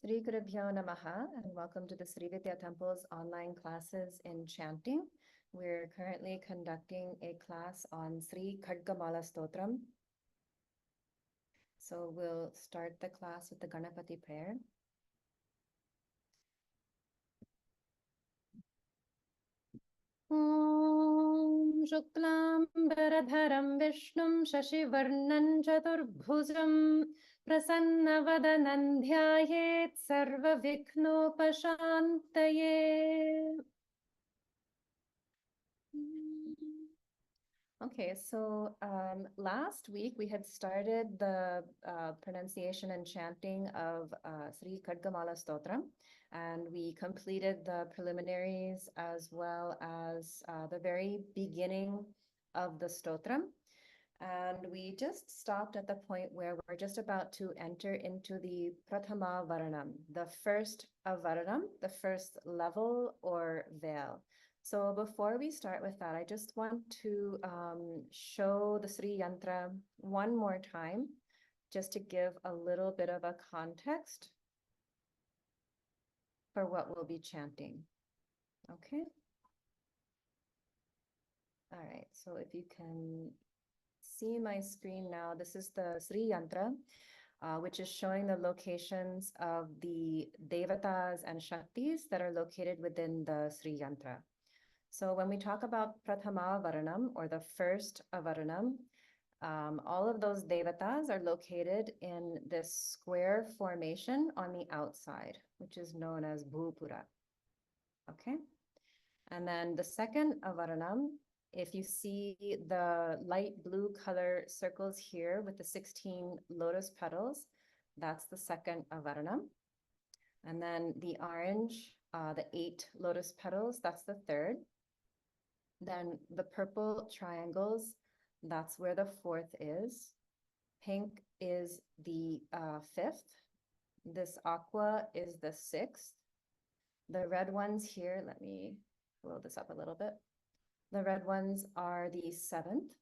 Sri Gurubhyo Namaha, and welcome to the Sri Vidya Temple's online classes in chanting. We're currently conducting a class on Sri Khadgamala Stotram. So we'll start the class with the Ganapati prayer. Om Shuklam Bharadharam Vishnum Shashivarnan Chaturbhujam Prasanna Dhyayeet Sarva Vikhnopashantaye. Okay, so last week we had started the pronunciation and chanting of Sri Khadgamala Stotram, and we completed the preliminaries as well as the very beginning of the Stotram. And we just stopped at the point where we're just about to enter into the Prathama Varanam, the first of Varanam, the first level or veil. So before we start with that, I just want to show the Sri Yantra one more time, just to give a little bit of a context for what we'll be chanting. Okay. All right, so if you can see my screen now, this is the Sri Yantra, which is showing the locations of the Devatas and Shaktis that are located within the Sri Yantra. So when we talk about Prathama Varanam, or the first Avaranam, all of those Devatas are located in this square formation on the outside, which is known as Bhupura. Okay. And then the second Avaranam, if you see the light blue color circles here with the 16 lotus petals, that's the second Avaranam. And then the orange, the 8 lotus petals, that's the third. Then the purple triangles, that's where the fourth is. Pink is the fifth. This aqua is the sixth. The red ones here, let me blow this up a little bit. The red ones are the seventh,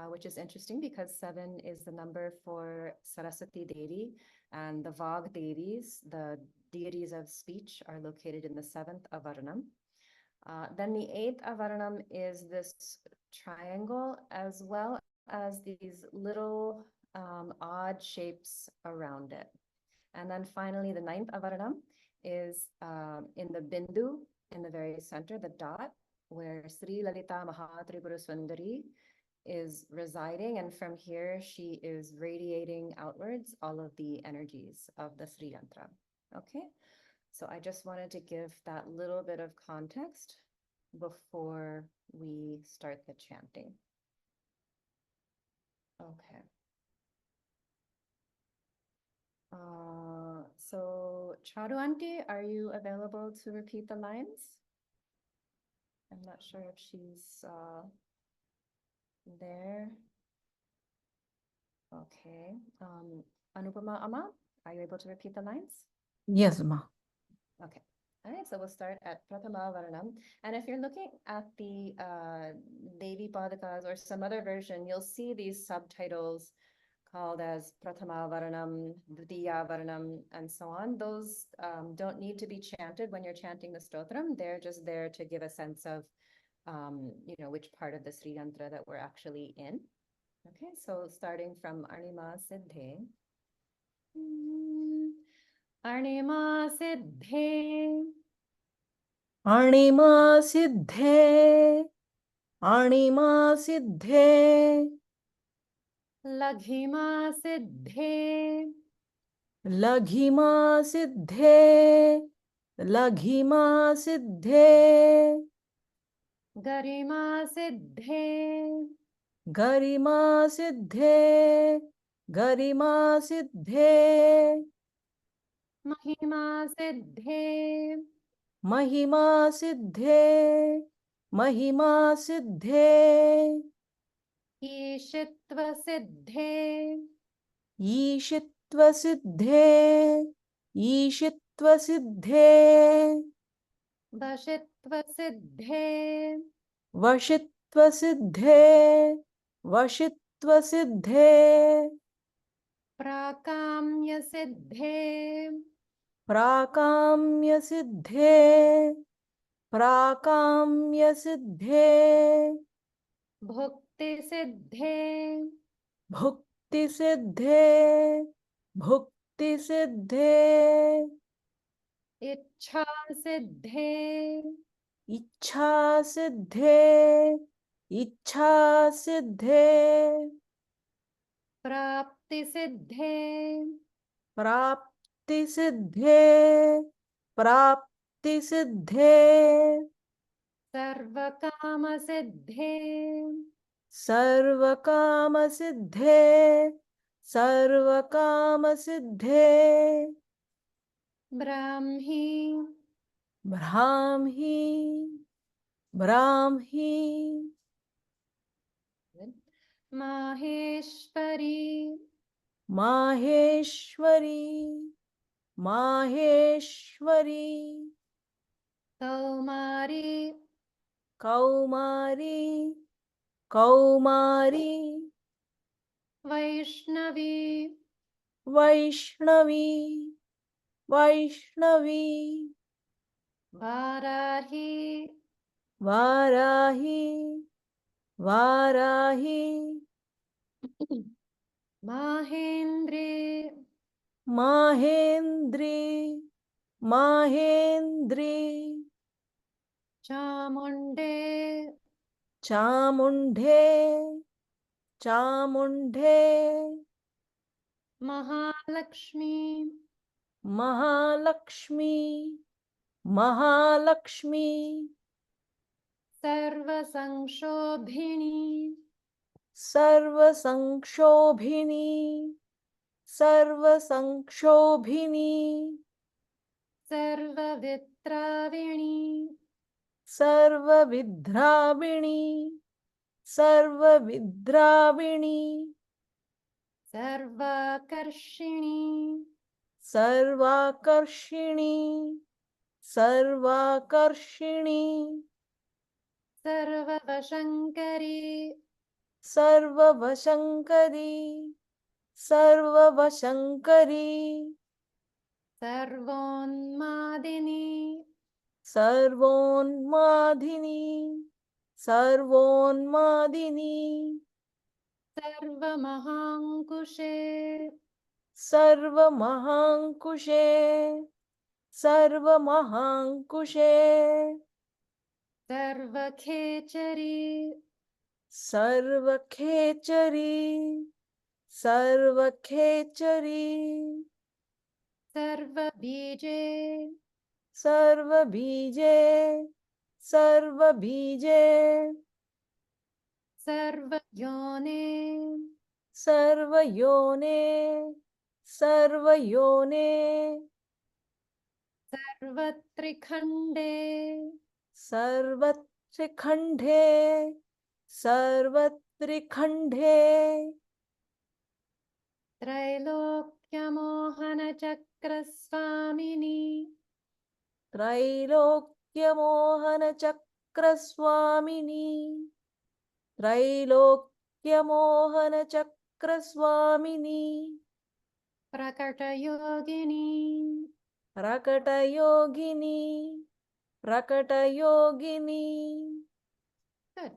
which is interesting because 7 is the number for Saraswati Devi, and the Vag Devis, the deities of speech, are located in the 7th Avaranam. Then the 8th Avaranam is this triangle, as well as these little odd shapes around it. And then finally, the 9th Avaranam is in the Bindu, in the very center, the dot, where Sri Lalita Mahatripura Sundari is residing. And from here, she is radiating outwards all of the energies of the Sri Yantra. Okay. So I just wanted to give that little bit of context before we start the chanting. Okay. So Charu Auntie, are you available to repeat the lines? I'm not sure if she's there. Okay. Anupama Amma, are you able to repeat the lines? Yes, Ma. Okay. All right, so we'll start at Prathama Varanam. And if you're looking at the Devi Padakas or some other version, you'll see these subtitles called as Prathama Varanam, Dvitiya Varanam, and so on. Those don't need to be chanted when you're chanting the Stotram. They're just there to give a sense of, which part of the Sri Yantra that we're actually in. Okay, so starting from Arnima Siddhe. Arnima Siddhe. Arnima Siddhe. Arnima Siddhe. Laghima Siddhe. Laghima Siddhe. Laghima Siddhe. Garima Siddhe. Garima Siddhe. Garima Siddhe. Mahima Siddhe. Mahima Siddhe. Mahima Siddhe. Ishitva Siddhe. Ishitva Siddhe. Ishitva Siddhe. Vashitva Siddhe. Vashitva Siddhe. Vashitva Siddhe. Prakamya Siddhe. प्राकाम्यसिद्धे प्राकाम्यसिद्धे भुक्तिसिद्धे भुक्तिसिद्धे भुक्तिसिद्धे इच्छासिद्धे इच्छासिद्धे इच्छासिद्धे प्राप्तिसिद्धे प्राप्तिसिद्धे प्राप्तिसिद्धे सर्वकामसिद्धे सर्वकामसिद्धे सर्वकामसिद्धे ब्राह्मी ब्राह्मी ब्राह्मी माहेश्वरी माहेश्वरी माहेश्वरी कौमारी कौमारी कौमारी Vaishnavi Vaishnavi Vaishnavi Varahi Varahi Varahi माहेन्द्रे माहेन्द्री माहेन्द्री चामुण्डे चामुण्डे चामुण्डे Mahalakshmi Mahalakshmi Mahalakshmi सर्वसंक्षोभिणी सर्वसंक्षोभिनी सर्वसंक्षोभिनी सर्ववित्राविणी सर्वविद्राविणी सर्वविद्राविणी सर्वाकर्षिणी सर्वाकर्षिणी सर्वाकर्षिणी सर्ववशङ्करी सर्ववशङ्करी सर्ववशङ्करी सर्वोन्मादिनी सर्वोन्मादिनी सर्वोन्मादिनी सर्वमहाङ्कुशे सर्वमहाङ्कुशे सर्वमहाङ्कुशे सर्वखेचरी सर्वखेचरी सर्वखेचरी सर्वबीजे सर्वबीजे सर्वबीजे सर्वयोने सर्वयोने सर्वयोने सर्वत्रिखण्डे सर्वत्रिखण्डे सर्वत्रिखण्डे त्रैलोक्यमोहनचक्रस्वामिनी त्रैलोक्यमोहनचक्रस्वामिनी त्रैलोक्यमोहनचक्रस्वामिनी प्रकटयोगिनी प्रकटयोगिनी प्रकटयोगिनी. Good.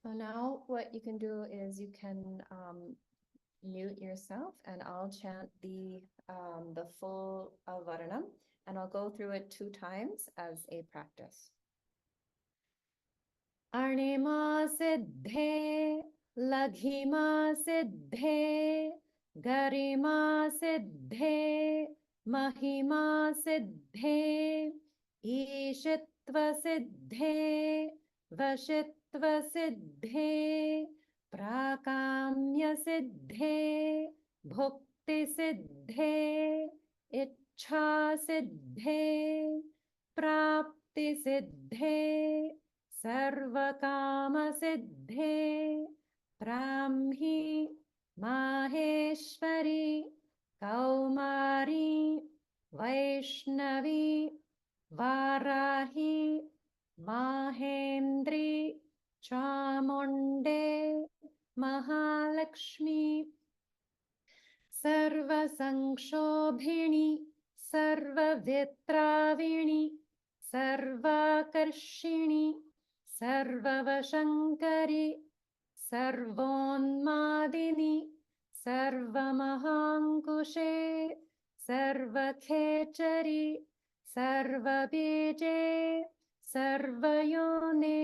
So now what you can do is you can mute yourself and I'll chant the full Varanam and I'll go through it 2 times as a practice. Arnima Siddhe, Laghima Siddhe, Garima Siddhe, Mahima Siddhe, Ishitva Siddhe, Vashitva Siddhe, Prakamya Siddhe, Bhukti Siddhe, Ichha Siddhe, Prapti Siddhe, सर्वकामसिद्धे ब्राह्मी माहेश्वरी कौमारी Vaishnavi Varahi माहेन्द्री चामुण्डे Mahalakshmi सर्वसंक्षोभिणी सर्ववित्राविणि सर्वाकर्षिणि सर्ववशङ्करि सर्वोन्मादिनि सर्वमहाङ्कुशे सर्वखेचरि सर्वबीजे सर्वयोने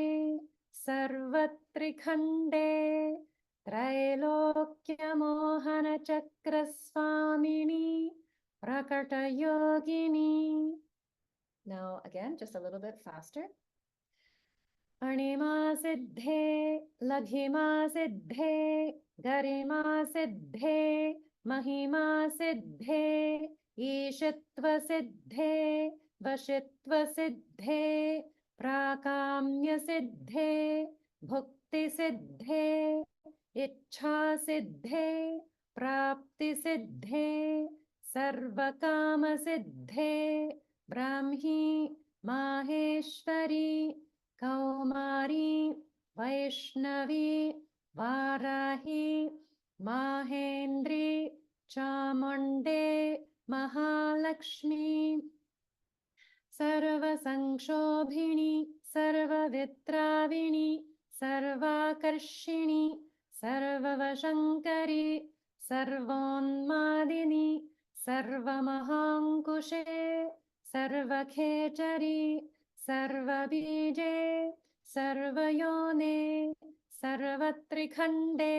सर्वत्रिखण्डे त्रैलोक्यमोहनचक्रस्वामिनि prakatayogini. Now again, just a little bit faster. Anima siddhe, laghima siddhe, garima siddhe, mahima siddhe, ishitva siddhe, vashitva siddhe, prakamya siddhe, bhukti siddhe, ichha siddhe, prapti siddhe, sarvakama siddhe, brahmi, maheshwari, Kaumari, Vaishnavi, Varahi, Mahendri, Chamunde, Mahalakshmi, Sarva Sankshobhini, Sarva Vitravini, Sarva Karshini, Sarva Vashankari, Sarvonmadini, Sarva Mahankushe, Sarva Khechari, Sarvabije, Sarvayone, Sarvatrikhande,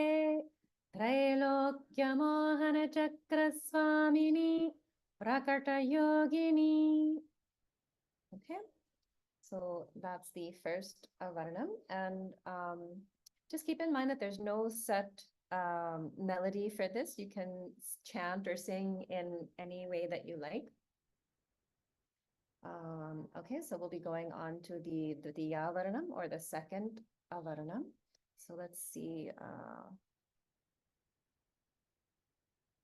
Trailokyamohana Chakraswamini, Prakatayogini. Okay, so that's the first Varnam. And just keep in mind that there's no set melody for this. You can chant or sing in any way that you like. Okay, so we'll be going on to the Dvitiya Varnam, or the second Avarnam. So let's see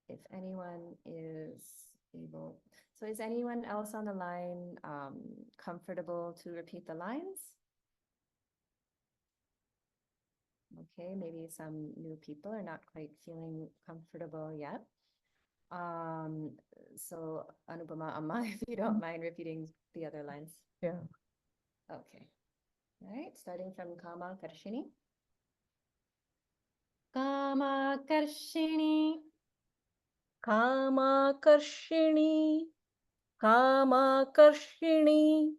if anyone is able. So is anyone else on the line comfortable to repeat the lines? Okay, maybe some new people are not quite feeling comfortable yet. So Anupama Amma, if you don't mind repeating the other lines. Yeah. Okay. All right, starting from Kama Karshini. Kama Karshini. Kamakarshini, Kamakarshini,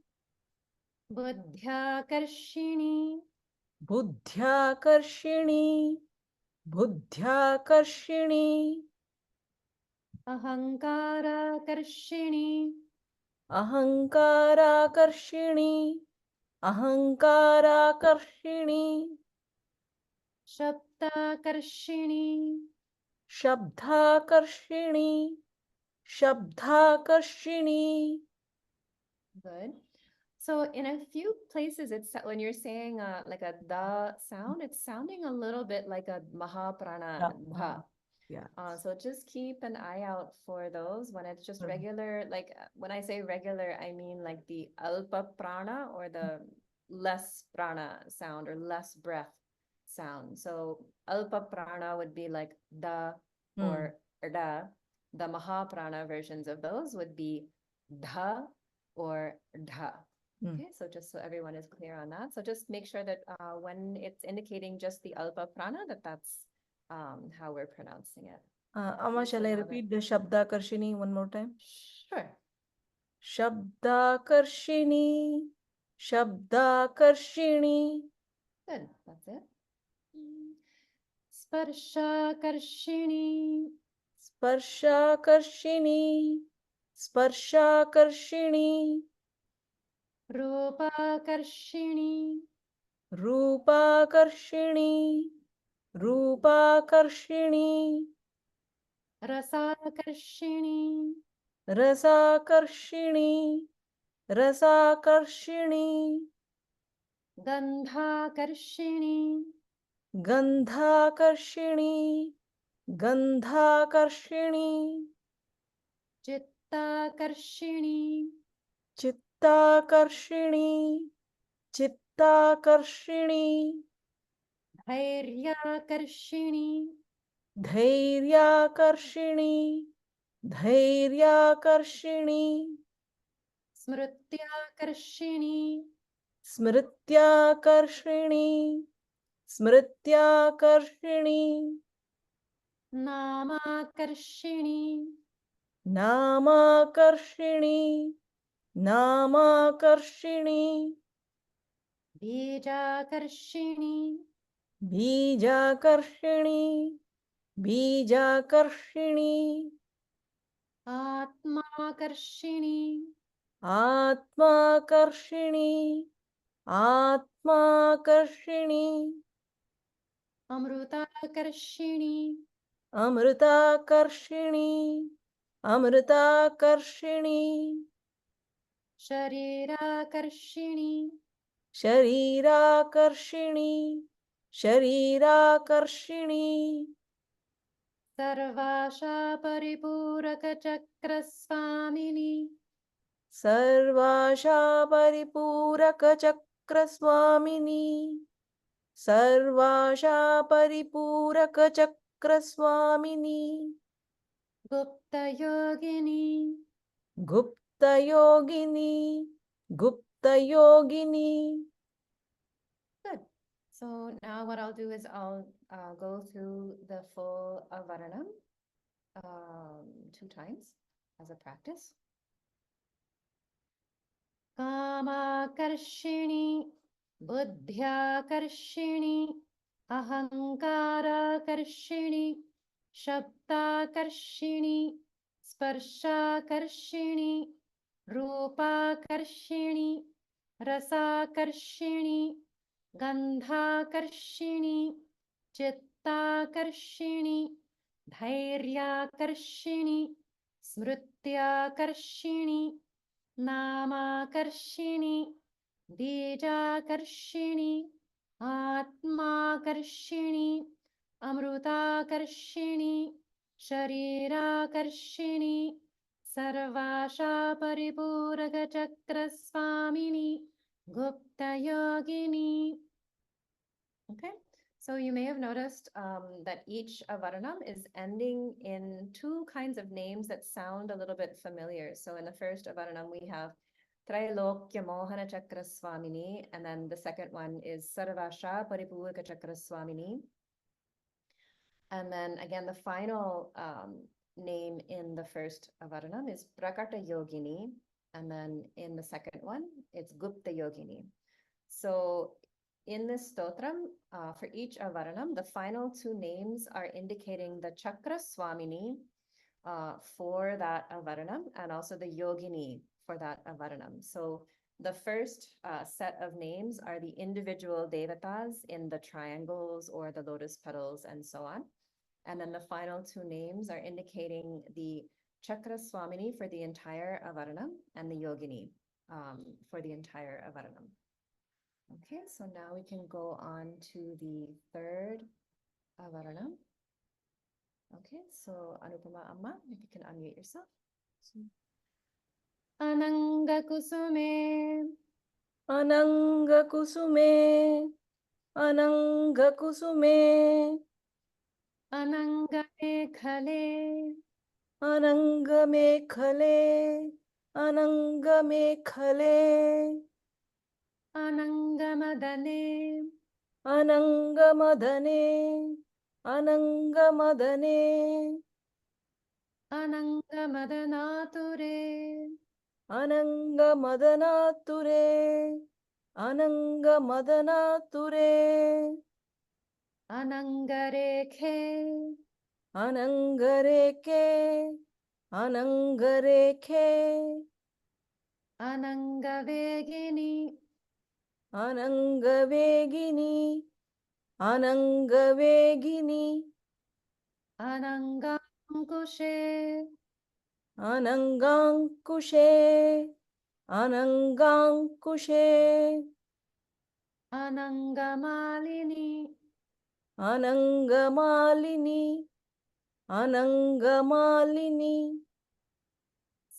Buddhya Karshini. Buddhyakarshini, Buddhyakarshini, Ahankara Karshini. Ahankarakarshini, Ahankarakarshini, Shabda Karshini. Shabdhakarshini, Shabdhakarshini. Good. So in a few places, it's when you're saying like a da sound, it's sounding a little bit like a mahaprana dha. Yeah. So just keep an eye out for those when it's just regular. Like when I say regular, I mean like the alpa prana, or the less prana sound, or less breath sound. So alpa prana would be like da or da. The mahaprana versions of those would be dha or dha. Okay, so just so everyone is clear on that. So just make sure that when it's indicating just the alpa prana, that's how we're pronouncing it. Amma, shall I repeat the Shabdakarshini one more time? Sure. Shabdakarshini, Shabdakarshini. Good, that's it. Sparsha Karshini. Sparsha Karshini, Sparsha Karshini, Rupa Karshini. Rupa Karshini, Rupa Karshini, Rasa Karshini. Rasa Karshini, Rasa Karshini, Gandha Karshini. Gandha Karshini, Gandha Karshini, Chitta Karshini. Chitta Karshini, Chitta Karshini, Dhairya Karshini. Dhairya Karshini, धैर्याकर्षिणी स्मृत्याकर्षिणी स्मृत्याकर्षिणी स्मृत्याकर्षिणी नामाकर्षिणी नामाकर्षिणी नामाकर्षिणी बीजाकर्षिणी बीजाकर्षिणी बीजाकर्षिणी आत्माकर्षिणी आत्माकर्षिणी आत्माकर्षिणी अमृताकर्षिणी अमृताकर्षिणी अमृताकर्षिणी शरीराकर्षिणी शरीराकर्षिणी शरीराकर्षिणी सर्वाशा परिपूरकचक्रस्वामिनी सर्वाशा परिपूरकचक्रस्वामिनी सर्वाशा परिपूरकचक्रस्वामिनी गुप्तयोगिनी गुप्तयोगिनी गुप्तयोगिनी. Good. So now what I'll do is I'll go through the full avaranam 2 times as a practice. Kamakarshini, Buddhyakarshini, Ahankarakarshini, Shabdakarshini, Sparshakarshini, Rupakarshini, Rasakarshini, Gandhakarshini, Chittakarshini, Dhairyakarshini, Smrutyakarshini, नामाकर्षिणी बीजाकर्षिणी आत्माकर्षिणी अमृताकर्षिणी शरीराकर्षिणी सर्वाशा परिपूरकचक्रस्वामिनी गुप्तयोगिनी. Okay, so you may have noticed that each avaranam is ending in 2 kinds of names that sound a little bit familiar. So in the first avaranam, we have Trailokya Mohana Chakra Swamini, and then the second one is Sarvasha Paripuraka Chakra Swamini. And then again, the final name in the first avaranam is Prakata Yogini, and then in the second one, it's Gupta Yogini. So in this stotram, for each avaranam, the final 2 names are indicating the Chakra Swamini for that avaranam, and also the Yogini for that avaranam. So the first set of names are the individual devatas in the triangles or the lotus petals and so on. And then the final 2 names are indicating the Chakra Swamini for the entire avaranam and the Yogini for the entire avaranam. Okay, so now we can go on to the third avaranam. Okay, so Anupama Amma, if you can unmute yourself. Ananga Kusume, Ananga Kusume, Ananga Kusume, Ananga Mekhale, Ananga Mekhale, Ananga Mekhale, Ananga Madane, Ananga Madane, Ananga Madane, Ananga Madanature, Ananga Madanature, Ananga Madanature, Anangarekhe, Anangareke, Anangareke, Anangavegini, Anangavegini, Anangavegini, Anangankushe, Anangankushe, Anangankushe, Anangamalini, Anangamalini, Anangamalini,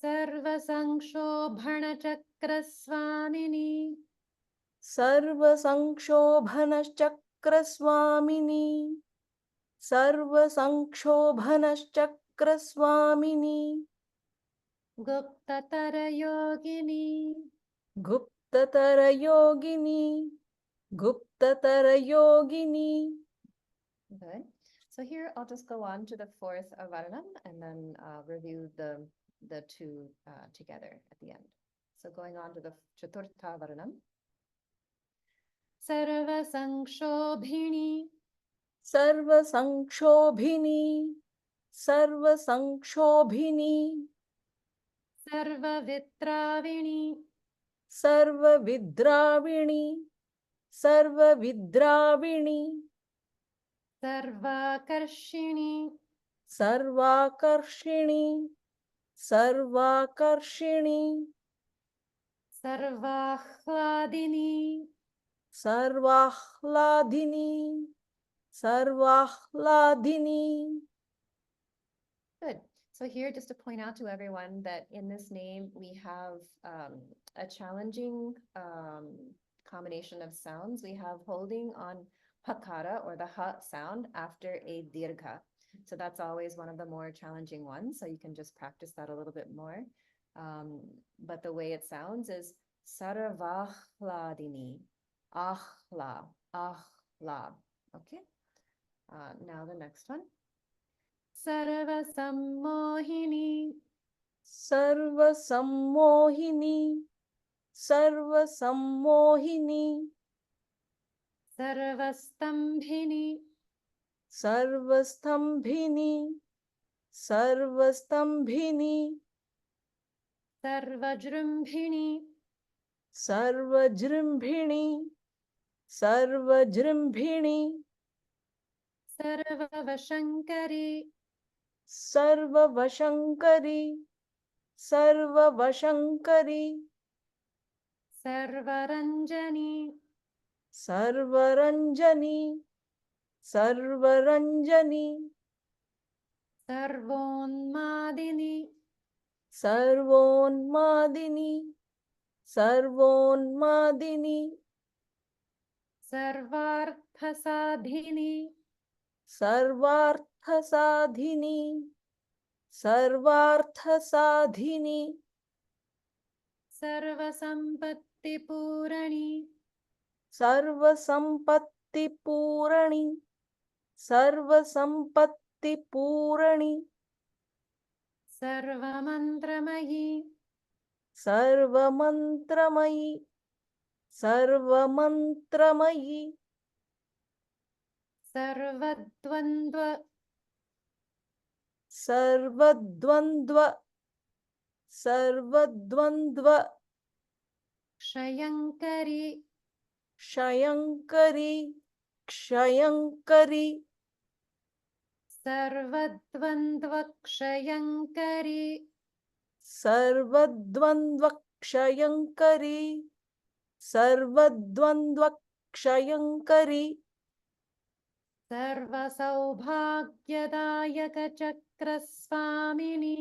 Sarvasankshobhanachakraswamini, Sarvasankshobhanachakraswamini, Sarvasankshobhanachakraswamini, Chakraswamini, Guptatara Yogini. Guptatara Yogini, Guptatara Yogini. Good. So here I'll just go on to the fourth avaranam and then review the two together at the end. So going on to the Chaturtha Varanam. Sarva Sankshobhini. Sarva Sankshobhini, Sarva Sankshobhini, Sarva Vitravini. Sarva Vidravini, Sarva Vidravini, Sarvakarshini. Sarvakarshini, Sarvakarshini, Sarvahladini. Sarvahladini, Sarvahladini. Good. So here, just to point out to everyone that in this name, we have a challenging combination of sounds. We have holding on hakara or the ha sound after a dirgha. So that's always one of the more challenging ones. So you can just practice that a little bit more. But the way it sounds is sarvahladini, ahla, ahla. Okay. Now the next one. Sarva Sammohini. Sarva Sammohini, Sarva Sammohini, Sarvastambhini. Sarvastambhini, Sarvastambhini, Sarvajrumbhini. Sarvajrimbhini, Sarvajrimbhini, Sarvavashankari. Sarvavashankari, Sarvavashankari, Sarvaranjani. Sarvaranjani, Sarvaranjani, Sarvonmadini. Sarvonmadini, Sarvonmadini, Sarvarthasadhini. Sarvarthasadhini, Sarvarthasadhini, Sarvasampattipurani. Sarvasampattipurani, Sarvasampattipurani, Sarvamantramayi. Sarvamantramayi, Sarvamantramayi, Sarvadvandva. Sarvadvandva, Sarvadvandva, Kshayankari. Kshayankari, Kshayankari, Sarvadvandva Kshayankari. Sarvadvandvakshayankari, Sarvadvandvakshayankari, Sarvasaubhagyadayaka Chakraswamini.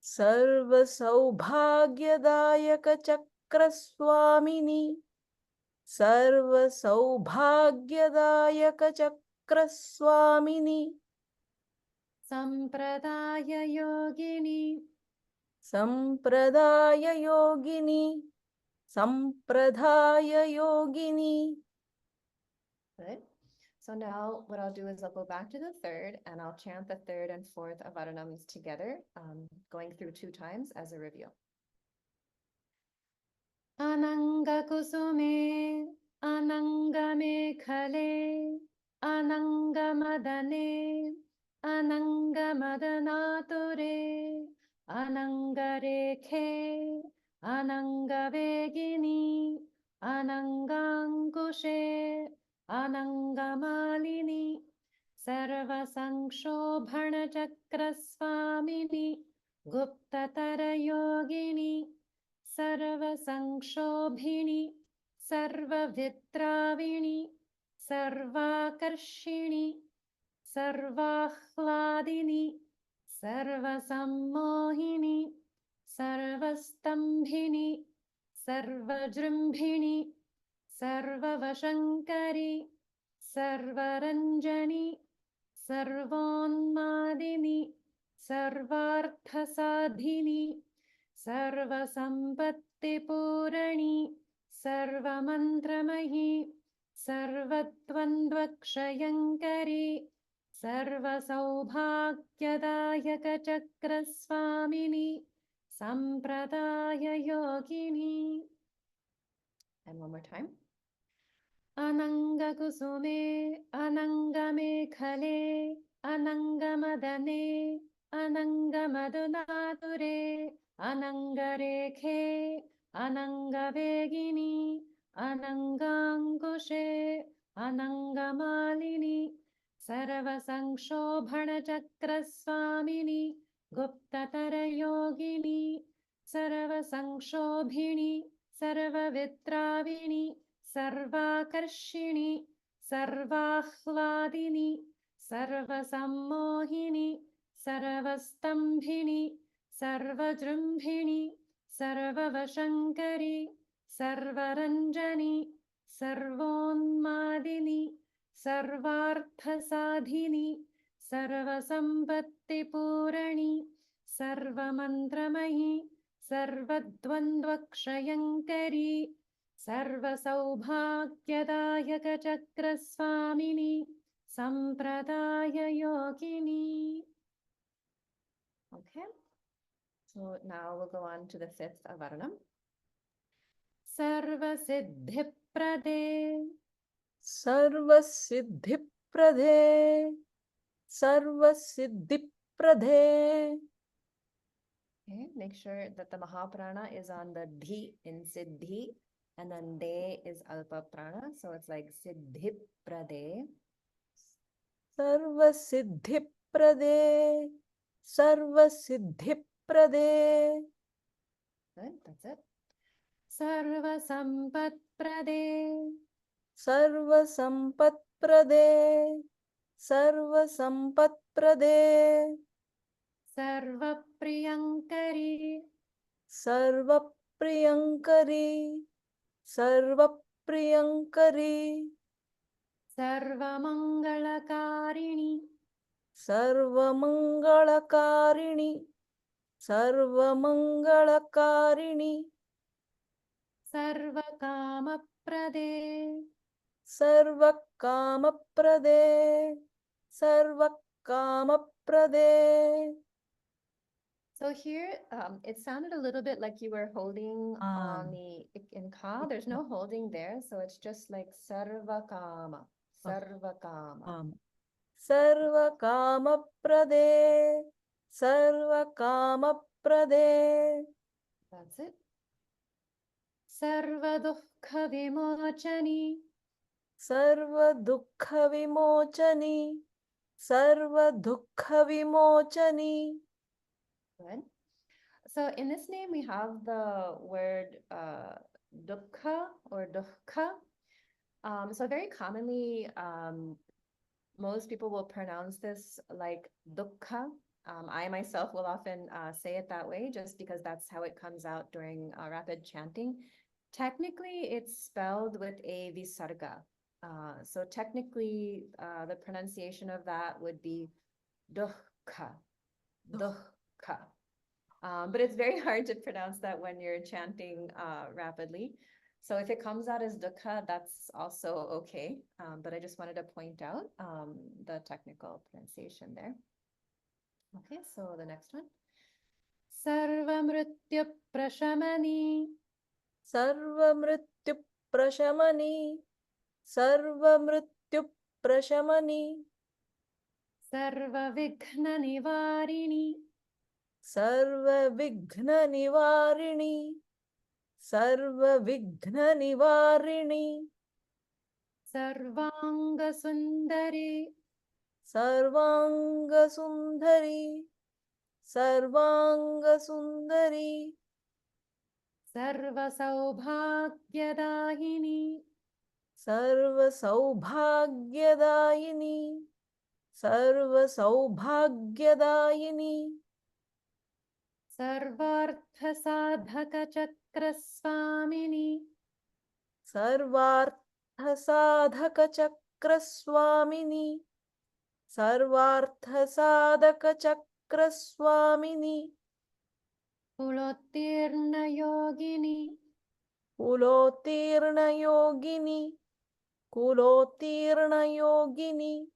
Sarvasaubhagyadayaka Chakraswamini, Sarvasaubhagyadayaka Chakraswamini, Sampradaya Yogini. Sampradaya Yogini, Sampradaya Yogini. Good. So now what I'll do is I'll go back to the third and I'll chant the third and fourth avaranams together, going through 2 times as a review. Ananga kusume, ananga mekhale, ananga madane, ananga madanature, ananga rekhe, ananga vegini, anangangushe, anangamalini, sarva sankshobhana chakraswamini, guptatara yogini, sarva sankshobhini, sarva vitravini, sarvakarshini, sarvahladini, sarva sammohini, sarvastambhini, sarvajrumbhini, sarvavashankari, sarvaranjani, sarvonmadini, सर्वार्थसाधिनी सर्वसम्पत्तिपूरणी सर्वमन्त्रमयी सर्वद्वन्द्वक्षयङ्करी सर्वसौभाग्यदायकचक्रस्वामिनी सम्प्रदाययोगिनी. And one more time. Anangakusume, Anangamekhale, Anangamadane, Anangamadunature, Anangarekhe, Anangavegini, Anangangushe, Anangamalini, Sarvasankshobhanachakraswamini, Guptatarayogini, Sarvasankshobhini, Sarvavitravini, सर्वाकर्षिणि सर्वाह्लादिनि सर्वसम्मोहिनि सर्वस्तम्भिनि सर्वजृम्भिणि सर्ववशङ्करि सर्वरञ्जनि सर्वोन्मादिनि सर्वार्थसाधिनि सर्वसम्पत्तिपूरणि सर्वमन्त्रमयि सर्वद्वन्द्वक्षयङ्करी सर्वसौभाग्यदायकचक्रस्वामिनी सम्प्रदाययोगिनी. Okay, so now we'll go on to the fifth avaranam. Sarvasiddhiprade. Sarvasiddhiprade. Sarvasiddhiprade. Okay, make sure that the Mahaprana is on the dhi in Siddhi, and then de is Alpa Prana, so it's like Siddhiprade. Sarvasiddhiprade. Sarvasiddhiprade. Good, that's it. Sarvasampatprade. Sarvasampatprade. Sarvasampatprade. Sarvapriyankari. Sarvapriyankari. Sarvapriyankari. Sarvamangalakarini. Sarvamangalakarini. Sarvamangalakarini. Sarvakamaprade. Sarvakamaprade. Sarvakamaprade. So here, it sounded a little bit like you were holding on the in ka. There's no holding there, so it's just like sarvakama, sarvakama. Sarvakamaprade. Sarvakamaprade. That's it. Sarvadukkha vimochani. Sarvadukkha vimochani. Sarvadukkha vimochani. Good. So in this name, we have the word dukkha or dukkha. So very commonly, most people will pronounce this like dukkha. I myself will often say it that way just because that's how it comes out during rapid chanting. Technically, it's spelled with a visarga. So technically, the pronunciation of that would be dukkha, dukkha. But it's very hard to pronounce that when you're chanting rapidly. So if it comes out as dukkha, that's also okay. But I just wanted to point out the technical pronunciation there. Okay, so the next one. Sarvamritya prashamani. Sarvamrityu prashamani. Sarvamrityu prashamani. Sarvavighna nivarini. Sarvavighna nivarini. Sarvavighna nivarini. Sarvanga sundari. Sarvanga sundari. Sarvanga sundari. Sarva saubhagyadahini. Sarva saubhagyadayini. Sarva saubhagyadayini. Sarvartha sadhaka chakraswamini. Sarvartha sadhaka chakraswamini. Sarvartha sadhaka Swamini, Kulottirna Yogini, Kulotirna Yogini, Kulotirna Yogini.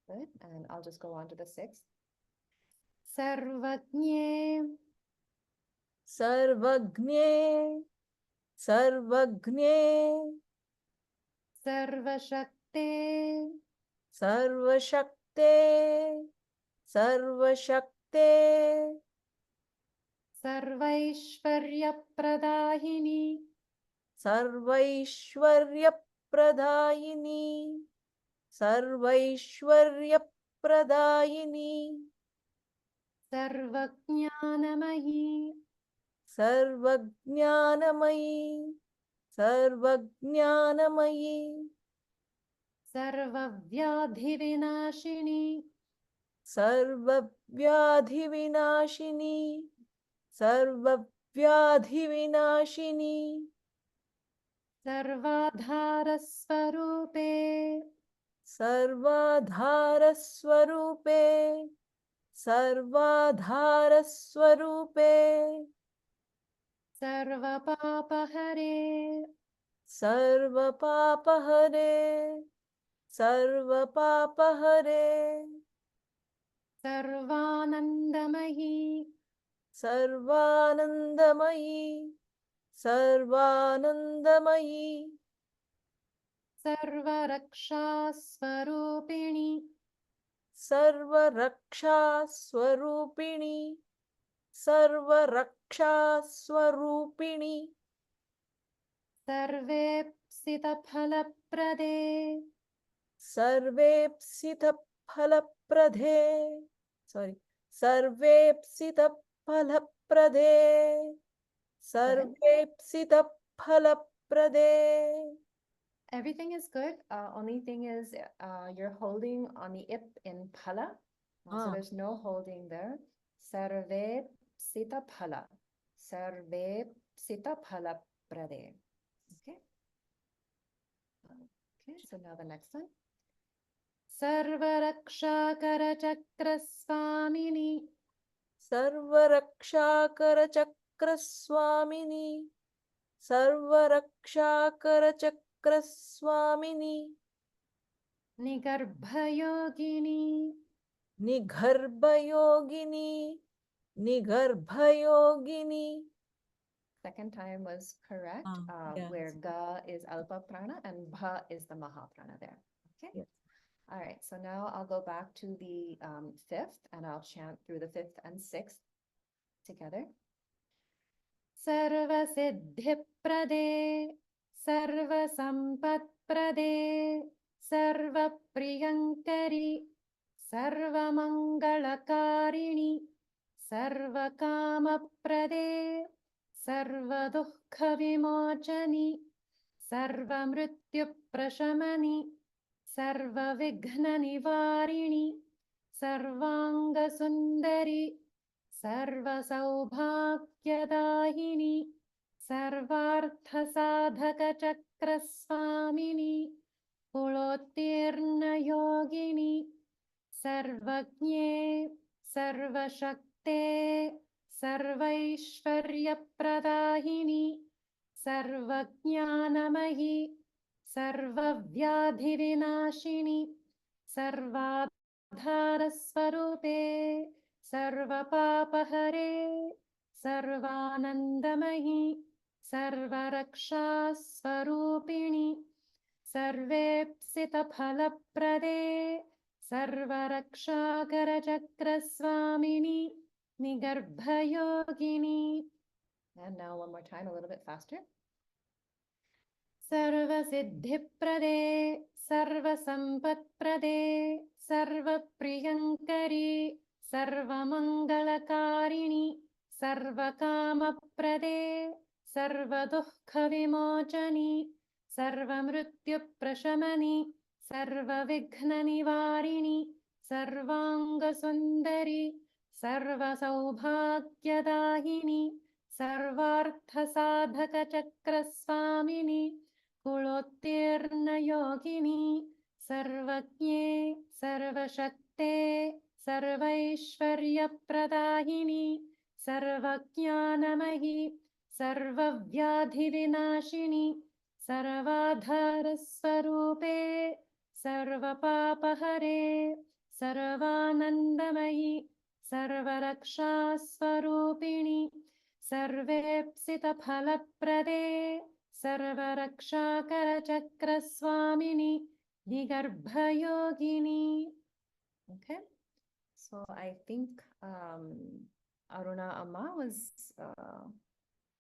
Good. And I'll just go on to the sixth. Sarvajne, Sarvagne, Sarvagne, Sarvashakte, Sarvashakte, Sarvashakte, Sarvaishvarya Pradahini, Sarvaishvarya Pradayini, Sarvaishvarya Pradayini, Sarvajnanamahi, Sarvajnanamayi, Sarvajnanamayi, Sarvavyadhivinashini, Sarvavyadhivinashini, Sarvavyadhivinashini, Sarvadharasvarupe, Sarvadharasvarupe, Sarvadharasvarupe, Sarvapapahare, Sarvapapahare, Sarvapapahare, Sarvanandamahi, Sarvanandamayi, Sarvanandamayi, Sarvarakshasvarupini, Sarvaraksha Swarupini, Sarvaraksha Swarupini, Sarvepsitapalaprade, Sarvepsita Phalapradhe, sorry, Sarvepsita Phalapradhe, Sarvepsita Phalapradhe. Everything is good. Only thing is, you're holding on the ip in phala. So there's no holding there. Sarve sita phala. Sarve sita phala prade. Okay. Okay, so now the next one. Sarvarakshakara chakra swamini. Sarvarakshakara chakra swamini, Sarvarakshakara chakra swamini, Nigarbhayogini. Nigarbhayogini, Nigarbhayogini. Second time was correct, Yes. where ga is alpa prana and bha is the maha prana there. Okay. Yes. All right. So now I'll go back to the fifth and I'll chant through the fifth and sixth together. Sarva siddhi prade, sarva sampat prade, sarva priyankari, sarva mangalakarini, sarva kama prade, sarva dukkha vimochani, sarva mrityu prashamani, sarva vighna nivarini, sarvanga sundari, sarva saubhagyadahini, sarvartha sadhaka chakra swamini, kulottirna yogini, sarvajne, sarvashakte, sarvaishvarya pradahini, sarvajnanamahi, sarvavyadhivinashini, sarvadharasvarupe, sarvapapahare, sarvanandamahi, sarvarakshasvarupini, sarvepsitapalaprade, sarvarakshakarachakraswamini, nigarbhayogini. And now one more time, a little bit faster. Sarvasiddhiprade, sarvasampatprade, sarvapriyankari, sarvamangalakarini, sarvakamaprade, sarvadukkhavimochani, sarvamritयुप्रशमनि, sarvavighननिवारिणि, सर्वाङ्गसुन्दरि, सर्वसौभाग्यदायिनि, सर्वार्थसाधकचक्रस्वामिनि, कुलोत्तीर्ण योगिनि, सर्वज्ञे, सर्वशक्ते, सर्वैश्वर्यप्रदायिनी सर्वज्ञानमयी सर्वव्याधिविनाशिनी सर्वाधारस्वरूपे सर्वपापहरे सर्वानन्दमयी सर्वरक्षास्वरूपिणी सर्वेप्सितफलप्रदे सर्वरक्षाकरचक्रस्वामिनि निगर्भयोगिनी. Okay, so I think Aruna Amma was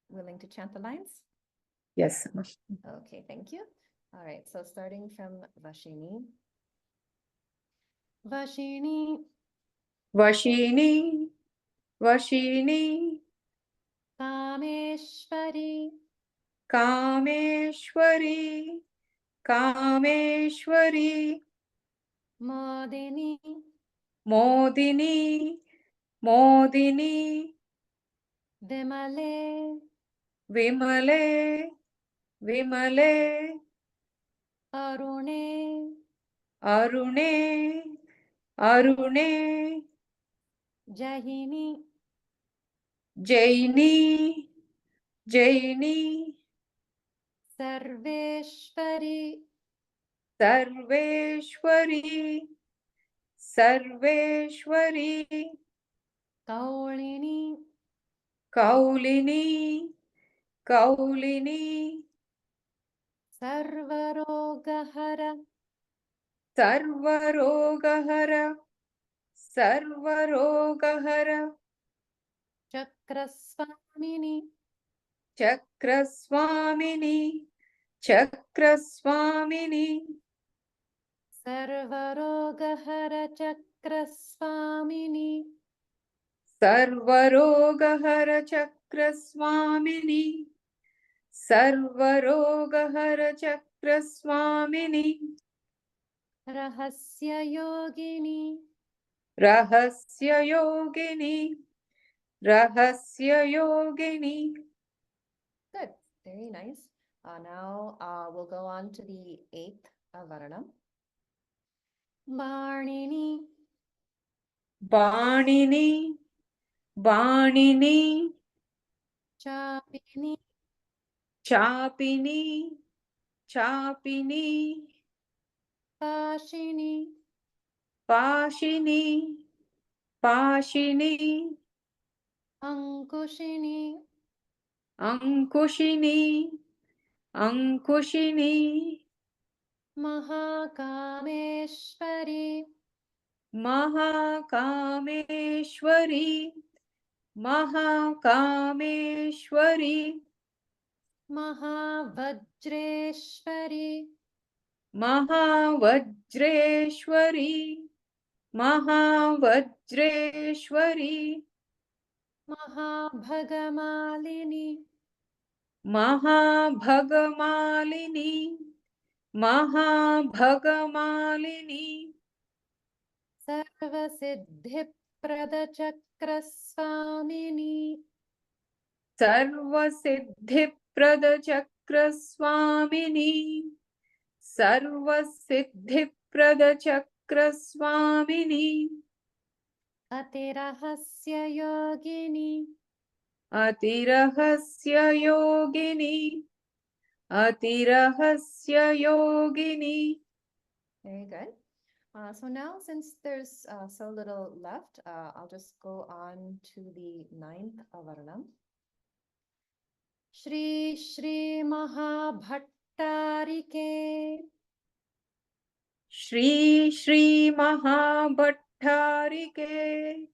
willing to chant the lines. Yes. Okay, thank you. All right, so starting from Vashini. Vashini, Vashini, Vashini, Kameshwari, Kameshwari, Kameshwari, Modini, Modini, Modini, Vimale, Vimale, Vimale, Arune, Arune, Arune, Jahini, Jaini, Jaini, Sarveshwari, Sarveshwari, Sarveshwari, Kaulini, Kaulini, Kaulini, Sarvarogahara, Sarvarogahara, Sarvarogahara, Chakraswamini, Chakraswamini, Chakraswamini, Sarvarogahara Chakraswamini, Sarvarogahara Chakraswamini, Sarvarogahara Chakraswamini, Rahasya Yogini, Rahasya Yogini, Rahasya Yogini. Good, very nice. Now we'll go on to the 8th Varnam. Barnini, Banini, Banini, Chapini, Chapini, Chapini, Pashini, Pashini, Pashini, Ankushini, Ankushini, Ankushini, Mahakameshwari, Mahakameshwari, Mahakameshwari, Mahavajreshwari, Mahavajreshwari, Mahavajreshwari, Mahabhagamalini, Mahabhagamalini, Mahabhagamalini, Sarvasiddhipradachakraswamini, Sarvasiddhipradachakraswamini, Sarvasiddhipradachakraswamini, Atirahasya Yogini, Atirahasya Yogini, Atirahasya Yogini. Very good. So now, since there's so little left, I'll just go on to the 9th Varnam. Shri Shri Mahabhattarike, Shri Shri Mahabhattarike,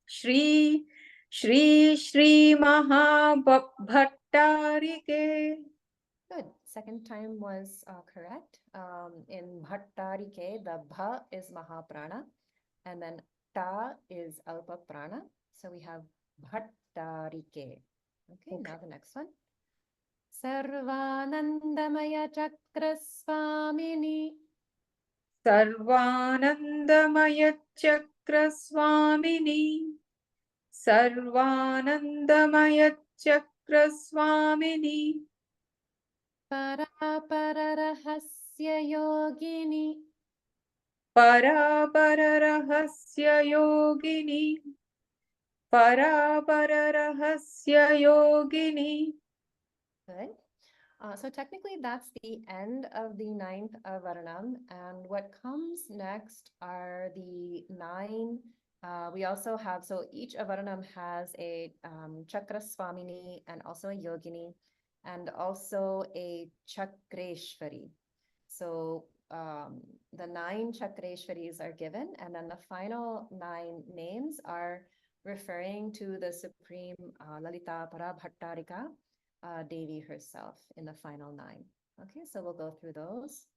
Shri Shri Shri Mahabhattarike. Good. Second time was correct. In Bhattarike, the Bha is Mahaprana, and then Ta is Alpa Prana. So we have Bhattarike. Okay, now the next one. Sarvanandamaya Chakraswamini, Sarvanandamaya Chakraswamini, Sarvanandamaya Chakraswamini, Parapararahasya Yogini, परापररहस्य योगिनी परापररहस्य योगिनी. Good. So technically that's the end of the ninth Varanam, and what comes next are the nine. We also have, so each Avaranam has a Chakra Swamini and also a Yogini and also a Chakreshwari. So the 9 Chakreshwaris are given, and then the final 9 names are referring to the Supreme Lalita Parabhattarika Devi herself in the final 9. Okay, so we'll go through those.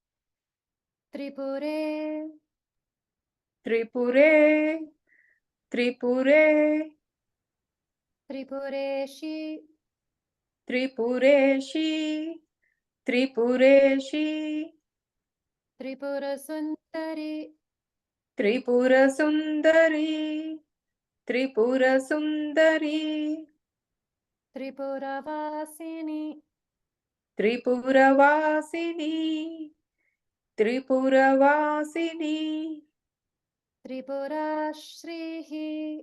Tripure, Tripure, Tripure, Tripureshi, Tripureshi, Tripureshi, Tripura Sundari, Tripura Sundari, Tripura Sundari, Tripura Vasini, Tripura Vasini, Tripura Vasini, Tripura Shrihi,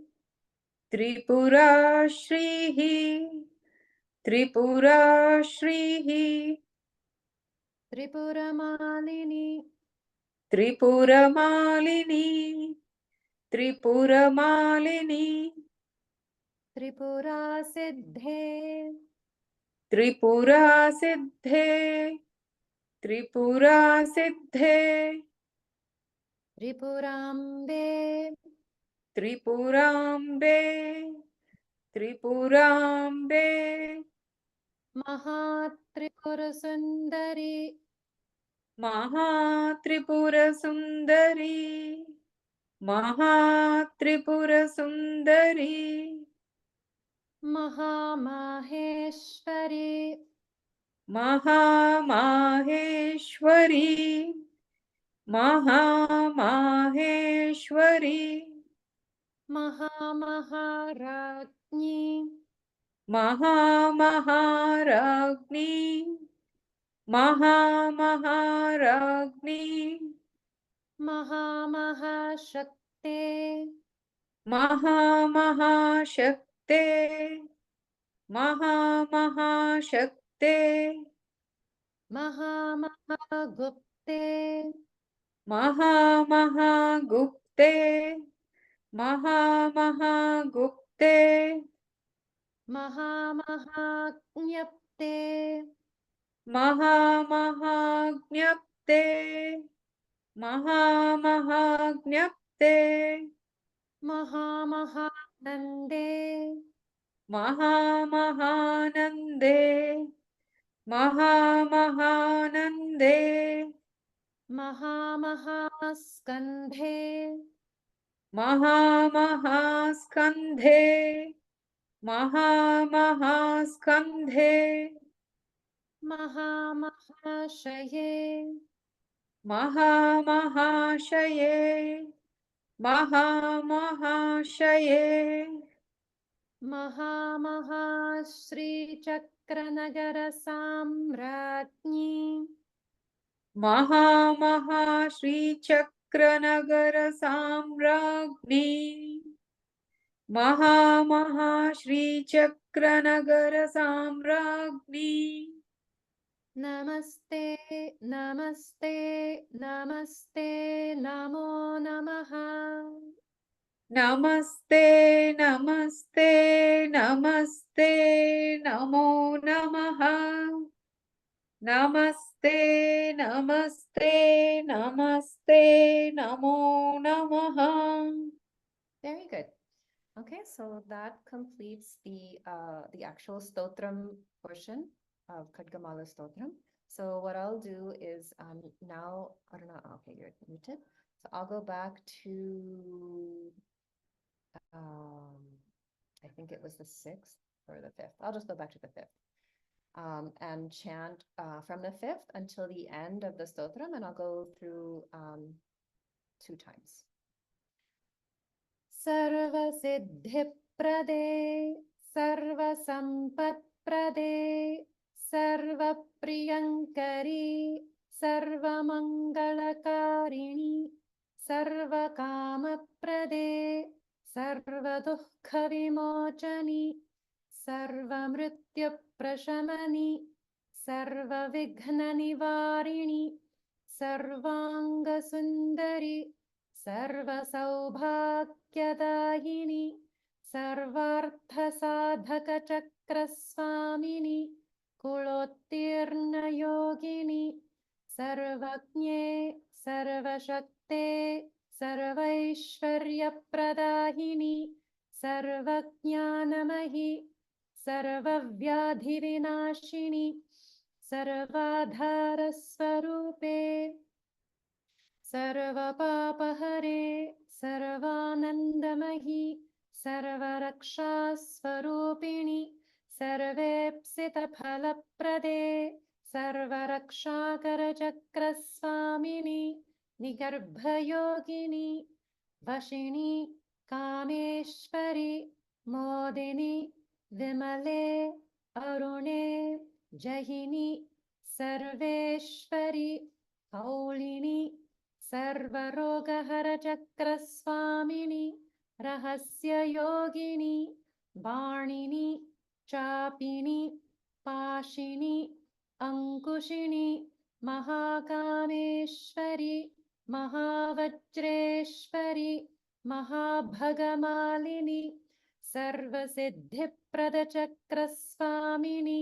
Tripura Shrihi, Tripura Shrihi, Tripura Malini, Tripura Malini, Tripura Malini, Tripura Siddhe, Tripura Siddhe, Tripura Siddhe, Tripurambe, Tripurambe, Tripurambe, Mahatripura Sundari, Mahatripura Sundari, Mahatripura Sundari, Mahamaheshwari, Mahamaheshwari, Mahamaheshwari, Mahamaharajni, Mahamaharagni, Mahamaharagni, Mahamahashakte, Mahamahashakte, Mahamahashakte, Mahamahagupte, Mahamahagupte, Mahamahagupte, Mahamahajñapte, Mahamahajñapte, Mahamahajñapte, Mahamahanande, Mahamahanande, Mahamahanande, Mahamahaskandhe, Mahamahaskandhe, Mahamahaskandhe, Mahamahashaye, Mahamahashaye, Mahamahashaye, Mahamahashri Chakranagara Samratni, Mahamahashri Chakranagara Samragni, Mahamahashri Chakranagara Samragni, Namaste, Namaste, Namaste, Namo Namaha. Namaste, Namaste, Namaste, Namo Namaha. Namaste, Namaste, Namaste, Namo Namaha. Very good. Okay, so that completes the actual stotram portion of Khadgamala stotram. So what I'll do is now, I don't know, okay, you're muted. So I'll go back to I think it was the 6th or the 5th. I'll just go back to the 5th. And chant from the 5th until the end of the stotram, and I'll go through 2 times. Sarva Siddhi Prade, Sarva Sampat Prade, Sarva Priyankari, Sarva Mangalakarini, सर्वकामप्रदे सर्वदुःखविमोचनि सर्वमृत्युप्रशमनि सर्वविघ्ननिवारिणि सर्वाङ्गसुन्दरि सर्वसौभाग्यदायिनि सर्वार्थसाधकचक्रस्वामिनि कुलोत्तीर्णयोगिनि सर्वज्ञे सर्वशक्ते सर्वैश्वर्यप्रदायिनि सर्वज्ञानमयि सर्वव्याधिविनाशिनि सर्वाधारस्वरूपे सर्वपापहरे सर्वानन्दमयि सर्वरक्षास्वरूपिणि सर्वेप्सितफलप्रदे सर्वरक्षाकरचक्रस्वामिनि निगर्भयोगिनि वशिनि कामेश्वरि मोदिनि विमले अरुणे जहिनि सर्वेश्वरि कौलिनि सर्वरोगहरचक्रस्वामिनि रहस्ययोगिनि बाणिनि चापिनि पाशिनि अंकुशिनि महाकामेश्वरि महावज्रेश्वरि महाभगमालिनि सर्वसिद्धिप्रदचक्रस्वामिनि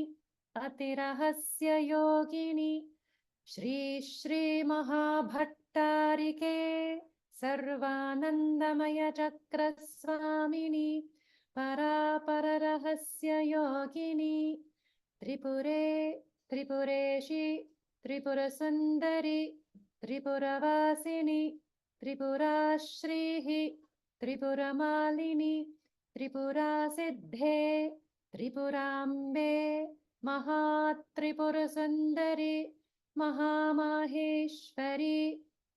अतिरहस्ययोगिनि श्री श्री महाभट्टारिके सर्वानन्दमयचक्रस्वामिनि परापररहस्ययोगिनि त्रिपुरे त्रिपुरेशि त्रिपुरसुन्दरि त्रिपुरवासिनि त्रिपुराश्रीः त्रिपुरमालिनि त्रिपुरासिद्धे त्रिपुराम्बे महात्रिपुरसुन्दरि महामाहेश्वरि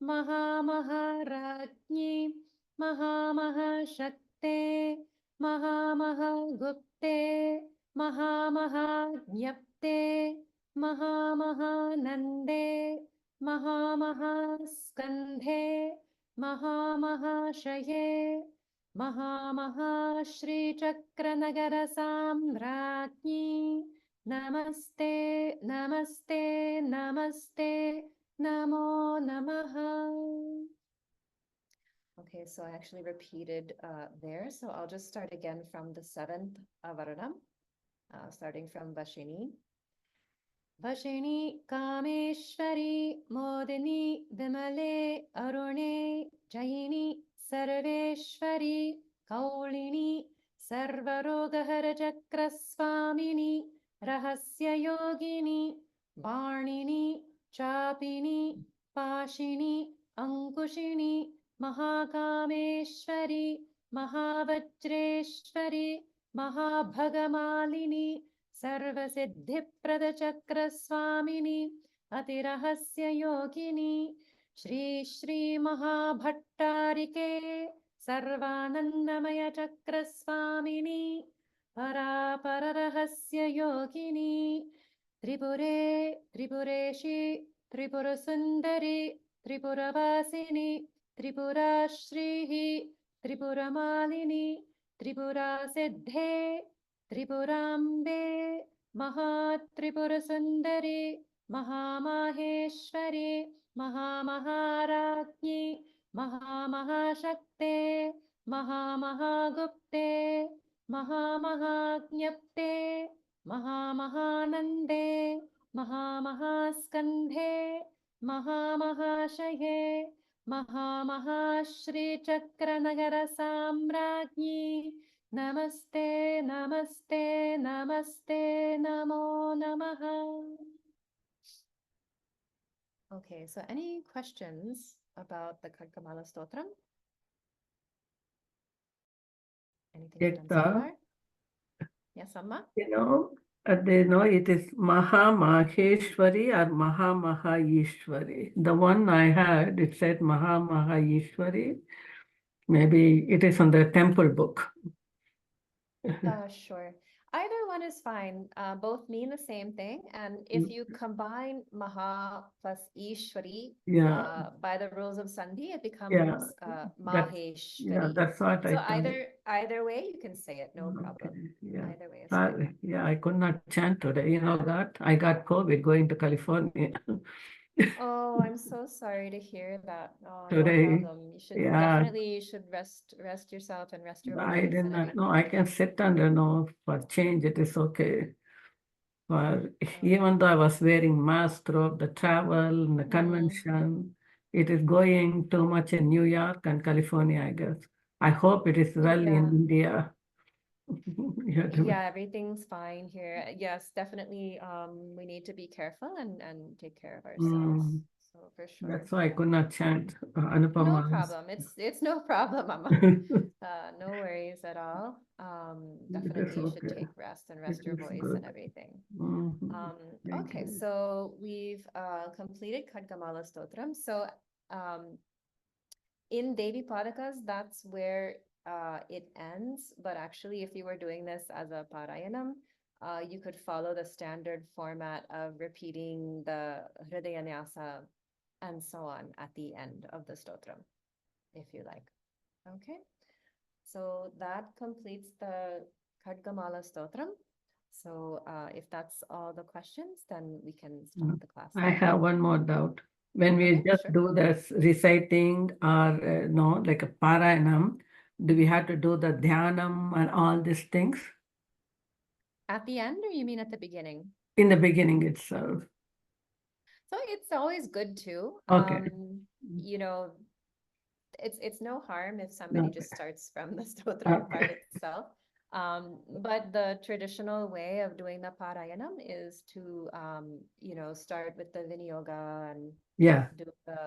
महामहाराज्ञी महामहाशक्ते महामहागुप्ते महामहाज्ञप्ते महामहानन्दे महामहास्कन्धे महामहाशये महामहाश्रीचक्रनगरसाम्राज्ञी नमस्ते नमस्ते नमस्ते नमो नमः. Okay, so I actually repeated there, so I'll just start again from the 7th avaranam, starting from Vashini. Vashini Kameshwari Modini Vimale Arune Jayini Sarveshwari Kaulini Sarvarogaharchakraswamini Rahasya Yogini Barnini Chapini Pashini Ankushini Mahakameshwari Mahavajreshwari Mahabhagamalini सर्वसिद्धिप्रदचक्रस्वामिनि अतिरहस्ययोगिनि Shri Shri महाभट्टारिके सर्वानन्दमयचक्रस्वामिनि परापररहस्ययोगिनि Tripure त्रिपुरेशि Tripurasundari त्रिपुरवासिनि त्रिपुराश्रीः त्रिपुरमालिनि त्रिपुरासिद्धे त्रिपुराम्बे महात्रिपुरसुन्दरि महामाहेश्वरि महामहाराज्ञी महामहाशक्ते महामहागुप्ते महामहाज्ञप्ते महामहानन्दे महामहास्कन्धे महामहाशये महामहाश्रीचक्रनगरसाम्राज्ञी नमस्ते नमस्ते नमस्ते नमो नमः. Okay, so any questions about the Khadgamala Stotram? Anything you've done so far? Yes, Amma? They know it is Maha Maheshwari or Maha Mahayeshwari. The one I had, it said Maha Mahayeshwari. Maybe it is on the temple book. Sure. Either one is fine. Both mean the same thing. And if you combine Maha plus Ishwari Yeah, by the rules of Sandhi, it becomes yeah, Maheshwari. that's what I So thought. either way, you can say it, no Okay, problem. yeah. Either way is fine. Yeah, I could not chant today. You know that I got COVID going to California Oh, I'm so sorry to hear that. Oh, no today. problem. You should Yeah, you should rest yourself and rest your I voice did and not know. everything. I can sit under no for change. It is okay. For Oh. even though I was wearing mask throughout the travel and the Mm. convention, it is going too much in New York and California, I guess. I hope it is well in Yeah. India. Yeah, everything's fine here. Yes, definitely. We need to be careful and take care of ourselves. Mm, So for sure. that's why I could not chant No Anupama's. problem. It's no problem, Mama. No worries at all. Definitely you should okay. take rest and rest It your is voice good. and everything. Mhm. Thank Okay, you. so we've completed Khadgamala Stotram. So in Devi Padakas, that's where it ends. But actually, if you were doing this as a Parayanam, you could follow the standard format of repeating the Hridaya Nyasa and so on at the end of the stotram, if you like. Okay, so that completes the Khadgamala Stotram. So if that's all the questions, then we can stop the class. I have one more doubt. When we Okay, just sure. do this reciting or no, like a Parayanam, do we have to do the Dhyanam and all these things At the end, or you mean at the beginning? in the beginning itself? So it's always good to, Okay. you know, it's no harm if somebody Okay. just starts from the stotram part itself. But the traditional way of doing the Parayanam is to, you know, start with the Vinyoga and Yeah. do the,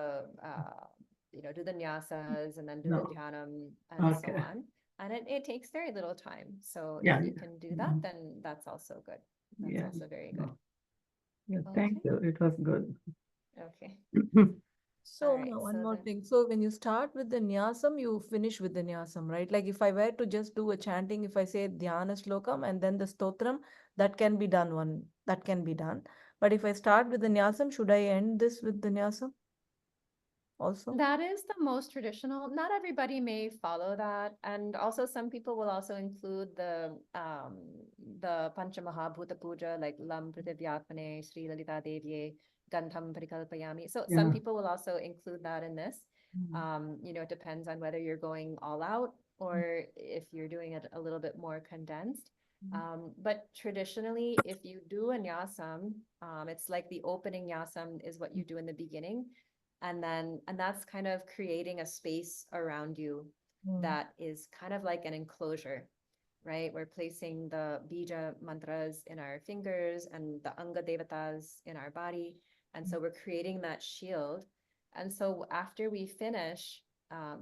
you know, do the nyasas and then do No. the dhyanam and so Okay. on. And it takes very little time. So Yeah, if you yeah. can do that, Mhm. then that's also good. That's Yeah. also very good. No. Yeah, thank Okay. you. It was good. Okay. So All right, now one so more then- thing. So when you start with the nyasam, you finish with the nyasam, right? Like if I were to just do a chanting, if I say dhyana slokam and then the stotram, that can be done that can be done. But if I start with the nyasam, should I end this with the nyasam also? That is the most traditional. Not everybody may follow that. And also some people will also include the Panchamahabhuta Puja, like Lam Prithivyatvane, Sri Lalita Devi, Gandham Parikalpayami. So some Yeah. people will also include that in this. You know, it depends on whether you're going all out or if you're doing it a little bit more condensed. But traditionally, if you do a nyasam, it's like the opening nyasam is what you do in the beginning. And that's kind of creating a space around you that is kind of like an enclosure, right? We're placing the bija mantras in our fingers and the anga devatas in our body. And so we're creating that shield. And so after we finish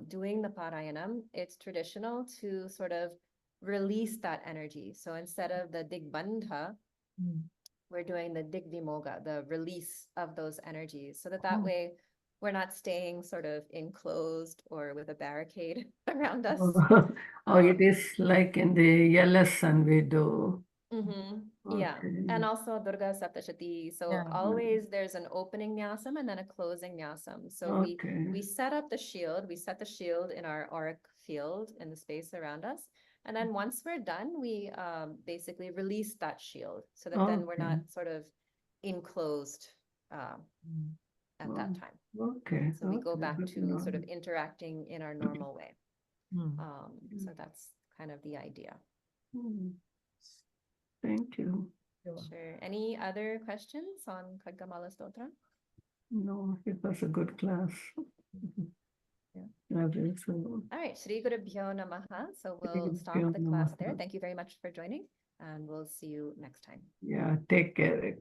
doing the Parayanam, it's traditional to sort of release that energy. So instead of the digbandha, we're doing the digvimoga, the release of those energies, so that way we're not staying sort of enclosed or with a barricade around us. Oh, it is like in the lesson we do. Yeah, Okay. and also Durga Saptashati. So Yeah. always there's an opening nyasam and then a closing nyasam. So Okay. we set up the shield, we set the shield in our auric field in the space around us. And then once we're done, we basically release that shield so that then we're not Okay. sort of enclosed at that time. Okay. So we go Okay. back Good to to know. sort of interacting in our normal way. So that's kind of the idea. Thank you. Sure. Any other questions on Khadgamala Stotra? No, it was a good class. Yeah. All right, Shri Gurubhyo Namaha. So we'll stop the class there. Thank you very much for joining, and we'll see you next time. Yeah, take care.